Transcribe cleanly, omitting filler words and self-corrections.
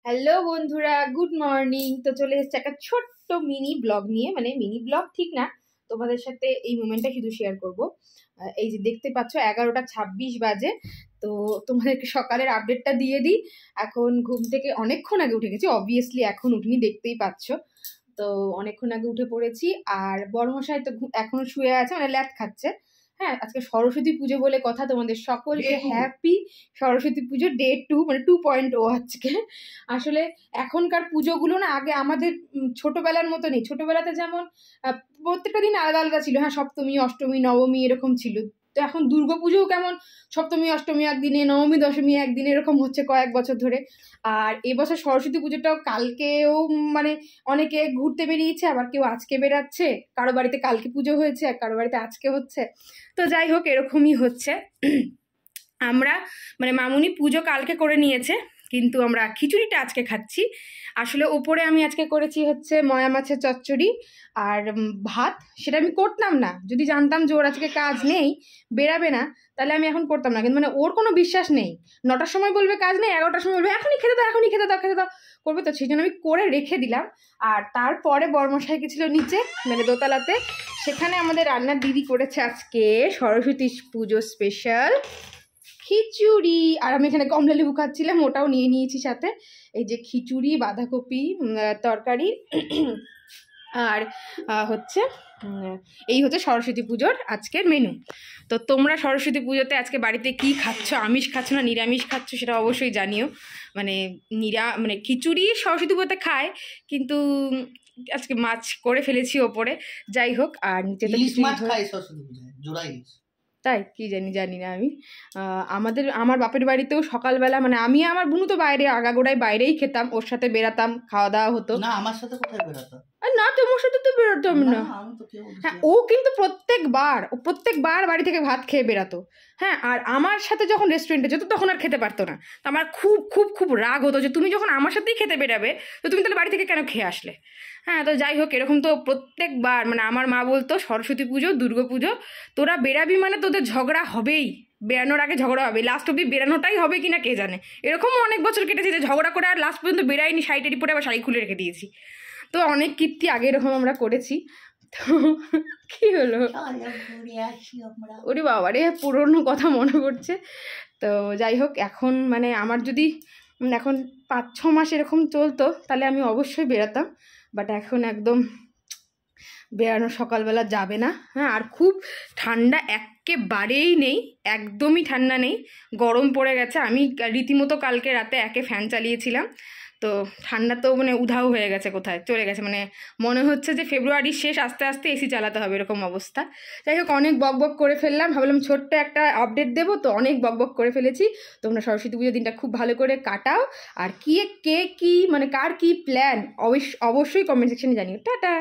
Hello বন্ধুরা, good morning. তো চলে এসেছে একটা ছোট্ট মিনি ব্লগ নিয়ে, মানে মিনি ব্লগ ঠিক না, তোমাদের সাথে এই মোমেন্টটা শুধু শেয়ার করব। এই যে দেখতে পাচ্ছ 11:26 বাজে। তো তোমাদেরকে সকালের আপডেটটা দিয়ে দিই। এখন ঘুম থেকে অনেকক্ষণ আগে উঠে গেছি, অবভিয়াসলি এখন উঠিনি, দেখতেই পাচ্ছ। তো অনেকক্ষণ আগে উঠে পড়েছি। আর বড়মশাই তো এখনো শুয়ে আছে, মানে ল্যাদ খাচ্ছে। হ্যাঁ, আজকে সরস্বতী পুজো বলে কথা, তোমাদের সকলকে হ্যাপি সরস্বতী পুজো ডে 2, মানে 2.0 আজকে। আসলে এখনকার পুজোগুলো না আগে আমাদের ছোটবেলার মতো নেই। ছোটবেলাতে যেমন প্রত্যেকটা দিন আলাদা আলাদা ছিল, হ্যাঁ, সপ্তমী অষ্টমী নবমী এরকম ছিল। তো এখন দুর্গাপুজোও কেমন সপ্তমী অষ্টমী একদিনে, নবমী দশমী একদিনে, এরকম হচ্ছে কয়েক বছর ধরে। আর এবছর সরস্বতী পুজোটাও কালকেও, মানে অনেকে ঘুরতে বেরিয়েছে, আবার কেউ আজকে বেরাচ্ছে, কারো বাড়িতে কালকে পুজো হয়েছে আর কারো বাড়িতে আজকে হচ্ছে। তো যাই হোক, এরকমই হচ্ছে। আমরা মানে মামুনি পুজো কালকে করে নিয়েছে, কিন্তু আমরা খিচুড়িটা আজকে খাচ্ছি। আসলে ওপরে আমি আজকে করেছি হচ্ছে ময়া মাছের চচ্চড়ি আর ভাত। সেটা আমি করতাম না, যদি জানতাম যে ওর আজকে কাজ নেই, বেরাবে না, তাহলে আমি এখন করতাম না। কিন্তু মানে ওর কোনো বিশ্বাস নেই, 9টার সময় বলবে কাজ নেই, 11টার সময় বলবে এখনই খেতে দাও, এখনই খেতে দাও, খেতে দাও করবে। তো সেই জন্য আমি করে রেখে দিলাম। আর তারপরে বড়মশাই গেছিল নিচে, মানে দোতলাতে। সেখানে আমাদের রান্নার দিদি করেছে আজকে সরস্বতী পুজো স্পেশাল খিচুড়ি। আর আমি এখানে কমলা লেবু খাচ্ছিলাম, ওটাও নিয়ে নিয়েছি সাথে। এই যে খিচুড়ি, বাঁধাকপি তরকারি, আর হচ্ছে এই হচ্ছে সরস্বতী পুজোর আজকের মেনু। তো তোমরা সরস্বতী পুজোতে আজকে বাড়িতে কি খাচ্ছ, আমিষ খাচ্ছ না নিরামিষ খাচ্ছ, সেটা অবশ্যই জানিও। মানে মানে খিচুড়ি সরস্বতী পুজোতে খায়, কিন্তু আজকে মাছ করে ফেলেছি ওপরে। যাই হোক, আর নিচে তো তাই কি জানি না আমি। আমার বাপের বাড়িতেও সকালবেলা, মানে আমি আমার বুনু তো বাইরে, আগাগোড়ায় বাইরেই খেতাম, ওর সাথে বেরাতাম, খাওয়া দাওয়া হতো। না আমার সাথে কোথায় বেরাতো? না, তোমার সাথে তো বেরোতাম না। হ্যাঁ, ও কিন্তু প্রত্যেকবার বাড়ি থেকে ভাত খেয়ে বেরাতো। হ্যাঁ, আর আমার সাথে যখন রেস্টুরেন্টে যেত তখন আর খেতে পারতো না। তো আমার খুব খুব খুব রাগ হতো যে তুমি যখন আমার সাথেই খেতে বেরাবে, তো তুমি তাহলে বাড়ি থেকে কেন খেয়ে আসলে। হ্যাঁ, তো যাই হোক, এরকম তো প্রত্যেকবার, মানে আমার মা বলতো সরস্বতী পুজো দুর্গা পুজো তোরা বেরাবি মানে তোদের ঝগড়া হবেই, বেরানোর আগে ঝগড়া হবে, লাস্ট অব্দি বেরানোটাই হবে কিনা কে জানে। এরকমও অনেক বছর কেটেছে যে ঝগড়া করে আর লাস্ট পর্যন্ত বেরাইনি, শাড়ি পরে আবার শাড়ি খুলে রেখে দিয়েছি। তো অনেক কীর্তি আগে এরকম আমরা করেছি। তো কি হলো, ওরে বাবা রে, পুরোনো কথা মনে পড়ছে। তো যাই হোক, এখন মানে আমার যদি এখন 5-6 মাস এরকম চলতো তাহলে আমি অবশ্যই বেরাতাম, বাট এখন একদম বেরানো সকালবেলা যাবে না। হ্যাঁ, আর খুব ঠান্ডা একেবারেই নেই, একদমই ঠান্ডা নেই, গরম পড়ে গেছে। আমি রীতিমতো কালকে রাতে একে ফ্যান চালিয়েছিলাম, তো ঠান্ডা তো মানে উধাও হয়ে গেছে, কোথায় চলে গেছে। মানে মনে হচ্ছে যে ফেব্রুয়ারির শেষ, আস্তে আস্তে এসি চালাতে হবে, এরকম অবস্থা। যাই হোক, অনেক বকবক করে ফেললাম, ভাবলাম ছোট্ট একটা আপডেট দেবো, তো অনেক বকবক করে ফেলেছি। তোমরা সরস্বতী পুজোর দিনটা খুব ভালো করে কাটাও। আর কে কি মানে কার কি প্ল্যান অবশ্যই কমেন্ট সেকশনে জানিও। টাটা।